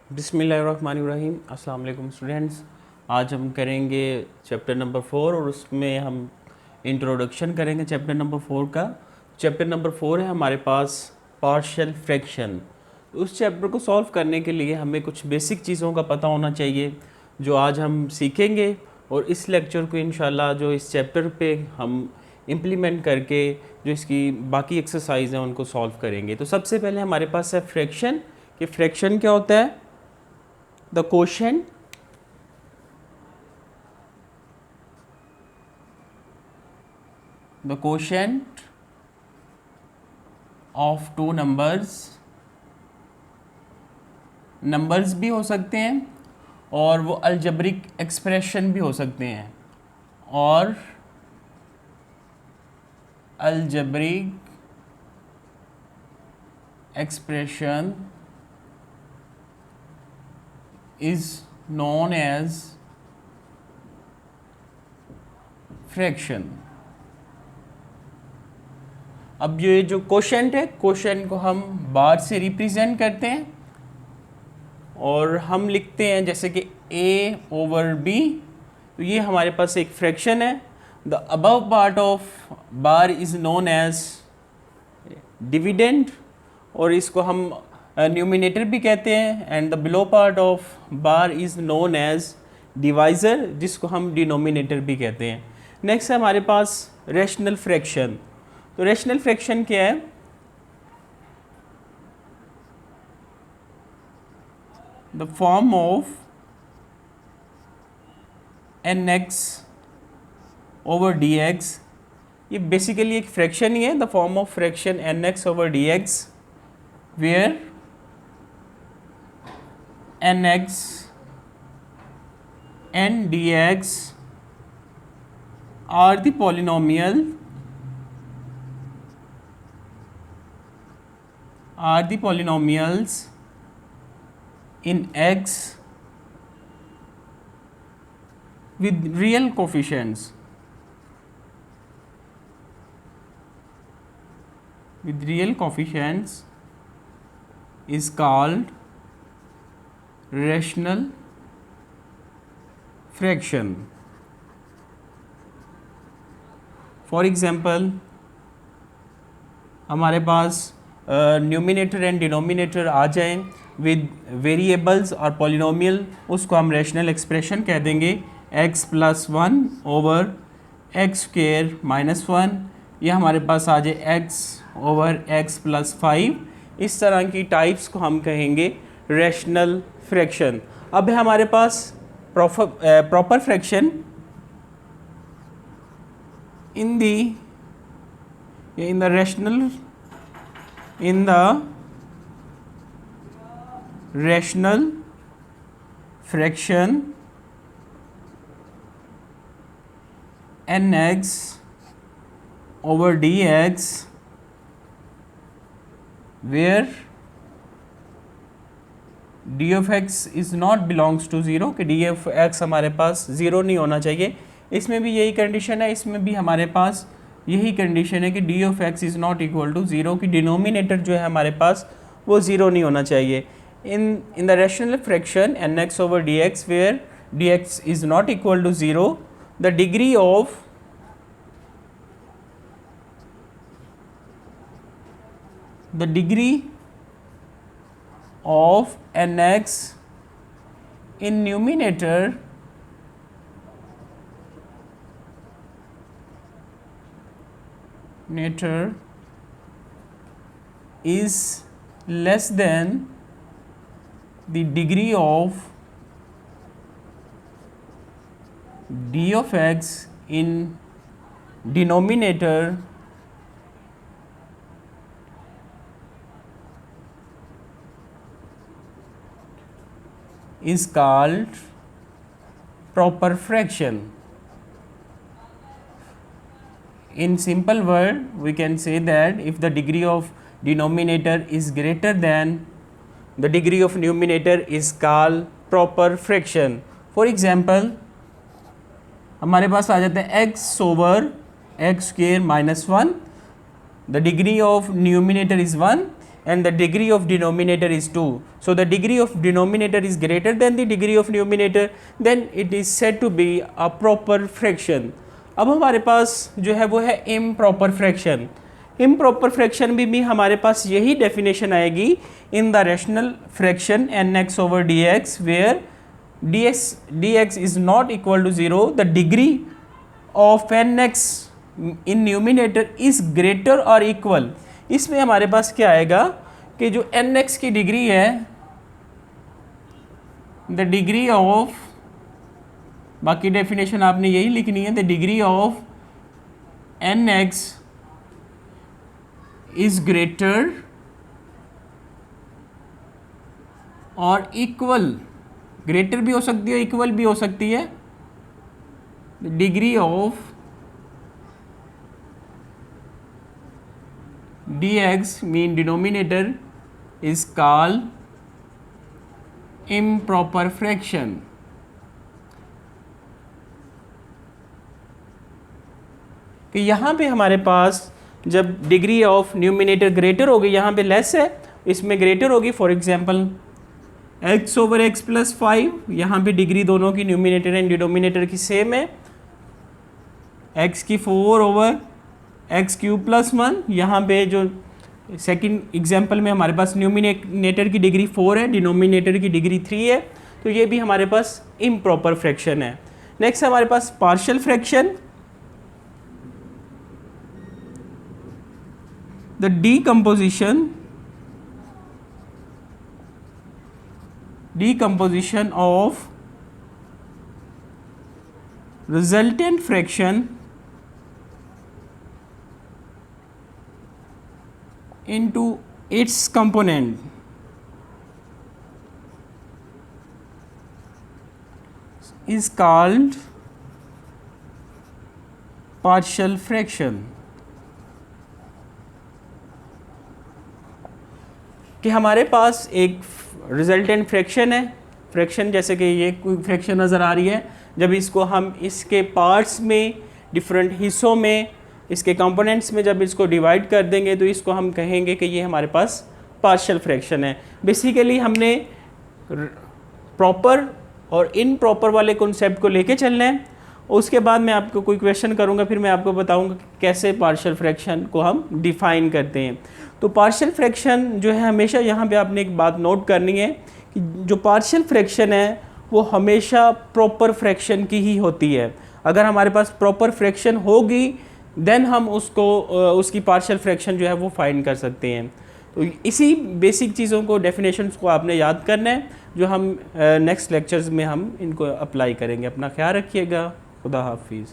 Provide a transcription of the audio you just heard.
बिस्मिल्लाहिर्रहमानिर्रहीम। अस्सलाम वालेकुम स्टूडेंट्स। आज हम करेंगे चैप्टर नंबर 4 और उसमें हम इंट्रोडक्शन करेंगे चैप्टर नंबर 4 का। चैप्टर नंबर 4 है हमारे पास पार्शियल फ्रैक्शन। उस चैप्टर को सॉल्व करने के लिए हमें कुछ बेसिक चीज़ों का पता होना चाहिए जो आज हम सीखेंगे, और इस लेक्चर को इंशाल्लाह जो इस चैप्टर पे हम इम्प्लीमेंट करके जो इसकी बाकी एक्सरसाइज हैं उनको सॉल्व करेंगे। तो सबसे पहले हमारे पास है फ्रैक्शन। कि फ्रैक्शन क्या होता है? the quotient of two numbers भी हो सकते हैं और वो अलजेब्रिक एक्सप्रेशन भी हो सकते हैं, और algebraic expression is known as fraction. अब ये जो क्वोशंट है, क्वोशंट को हम बार से रिप्रेजेंट करते हैं और हम लिखते हैं जैसे कि a/b। तो ये हमारे पास एक फ्रैक्शन है। The above part of bar is known as dividend, और इसको हम न्यूमिनेटर भी कहते हैं, and the below part of bar is known as divisor, जिसको हम डिनोमिनेटर भी कहते हैं। नेक्स्ट है हमारे पास रेशनल फ्रैक्शन। तो रेशनल फ्रैक्शन क्या है? The form of nx over dx। ये बेसिकली एक फ्रैक्शन ही है, the form of fraction nx over dx, where nx and dx are the polynomials in x with real coefficients, is called rational fraction. For example हमारे पास numerator and denominator आ जाएं with variables और polynomial, उसको हम rational expression कह देंगे। x+1 over x²-1, यह हमारे पास आ जाए x ओवर x+5। इस तरह की टाइप्स को हम कहेंगे रेशनल फ्रैक्शन। अब है हमारे पास proper fraction. In the rational fraction nx over dx, where d of x is not belongs to zero, कि डी ऑफ एक्स हमारे पास ज़ीरो नहीं होना चाहिए। इसमें भी यही कंडीशन है, इसमें भी हमारे पास यही कंडीशन है कि D of x is not equal to zero, कि डिनोमिनेटर जो है हमारे पास वो ज़ीरो नहीं होना चाहिए। In the rational fraction N X over D X, where D X is not equal to zero, the degree of nx in numerator is less than the degree of d of x in denominator is called proper fraction. In simple word, we can say that if the degree of denominator is greater than the degree of numerator is called proper fraction. For example, हमारे पास आ जाता है x (x² - 1), the degree of numerator is 1 and the degree of denominator is 2. So the degree of denominator is greater than the degree of numerator, then it is said to be a proper fraction. अब हमारे पास जो है वो है improper fraction. improper fraction भी हमारे पास यही definition आएगी in the rational fraction nx over dx where dx is not equal to 0. The degree of nx in numerator is greater or equal. इसमें हमारे पास क्या आएगा कि जो nx की डिग्री है, द डिग्री ऑफ, बाकी डेफिनेशन आपने यही लिखनी है, the degree of nx is greater और इक्वल, ग्रेटर भी हो सकती है, इक्वल भी हो सकती है, the degree of dx mean denominator is called improper fraction. कि यहाँ पे हमारे पास जब डिग्री ऑफ न्यूमिनेटर ग्रेटर होगी, यहाँ पे लेस है, इसमें ग्रेटर होगी. For example x over x plus 5, यहाँ पे डिग्री दोनों की न्यूमिनेटर एंड डिनोमिनेटर की सेम है. x की 4 ओवर एक्स क्यूब प्लस 1, यहाँ पे जो सेकंड एग्जांपल में हमारे पास न्यूमिनेटर की डिग्री 4 है, डिनोमिनेटर की डिग्री 3 है, तो ये भी हमारे पास इम्प्रॉपर फ्रैक्शन है. नेक्स्ट हमारे पास partial fraction. The decomposition of resultant fraction into its component is called partial fraction. कि हमारे पास एक रिजल्टेंट फ्रैक्शन है, फ्रैक्शन जैसे कि ये कोई फ्रैक्शन नज़र आ रही है, जब इसको हम इसके पार्ट्स में, डिफरेंट हिस्सों में, इसके कंपोनेंट्स में जब इसको डिवाइड कर देंगे तो इसको हम कहेंगे कि ये हमारे पास पार्शियल फ्रैक्शन है. बेसिकली हमने प्रॉपर और इनप्रॉपर वाले कॉन्सेप्ट को लेके चलना है. उसके बाद मैं आपको कोई क्वेश्चन करूँगा, फिर मैं आपको बताऊँगा कैसे पार्शियल फ्रैक्शन को हम डिफ़ाइन करते हैं. तो पार्शियल फ्रैक्शन जो है, हमेशा यहाँ पे आपने एक बात नोट करनी है कि जो पार्शियल फ्रैक्शन है वो हमेशा प्रॉपर फ्रैक्शन की ही होती है. अगर हमारे पास प्रॉपर फ्रैक्शन होगी देन हम उसको उसकी पार्शियल फ्रैक्शन जो है वो फाइंड कर सकते हैं. तो इसी बेसिक चीज़ों को, डेफिनेशंस को आपने याद करना है, जो हम नेक्स्ट लेक्चर्स में हम इनको अप्लाई करेंगे. अपना ख्याल रखिएगा. खुदा हाफिज़.